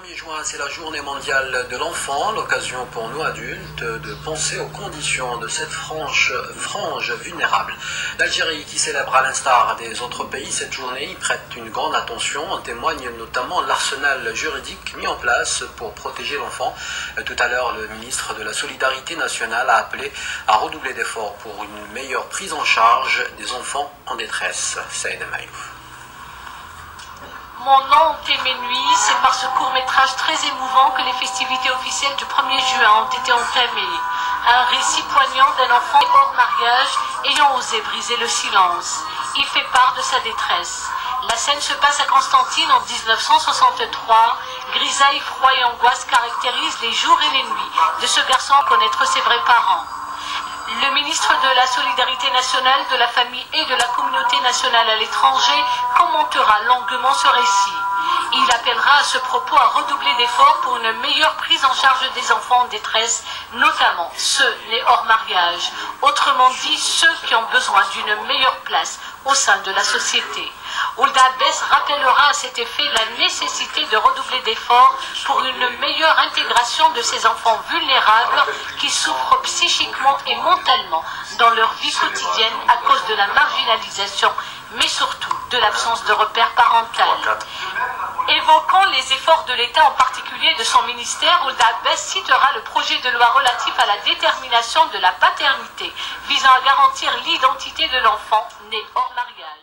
1er juin, c'est la journée mondiale de l'enfant, l'occasion pour nous adultes de penser aux conditions de cette frange vulnérable. L'Algérie, qui célèbre à l'instar des autres pays cette journée, y prête une grande attention. En témoigne notamment l'arsenal juridique mis en place pour protéger l'enfant. Tout à l'heure, le ministre de la Solidarité nationale a appelé à redoubler d'efforts pour une meilleure prise en charge des enfants en détresse. Saïd Maïouf. Mon nom ont aimé nuit, c'est par ce court-métrage très émouvant que les festivités officielles du 1er juin ont été entamées. Un récit poignant d'un enfant hors mariage ayant osé briser le silence. Il fait part de sa détresse. La scène se passe à Constantine en 1963. Grisaille, froid et angoisse caractérisent les jours et les nuits de ce garçon à connaître ses vrais parents. Le ministre de la Solidarité nationale, de la famille et de la communauté nationale à l'étranger commentera longuement ce récit. Il appellera à ce propos à redoubler d'efforts pour une meilleure prise en charge des enfants en détresse, notamment ceux nés hors mariage, autrement dit ceux qui ont besoin d'une meilleure place au sein de la société. Ould Abbès rappellera à cet effet la nécessité de redoubler d'efforts pour une meilleure intégration de ces enfants vulnérables qui souffrent psychiquement et mentalement dans leur vie quotidienne à cause de la marginalisation, mais surtout de l'absence de repères parental. Évoquant les efforts de l'État, en particulier de son ministère, Ould Abbès citera le projet de loi relatif à la détermination de la paternité, visant à garantir l'identité de l'enfant né hors mariage.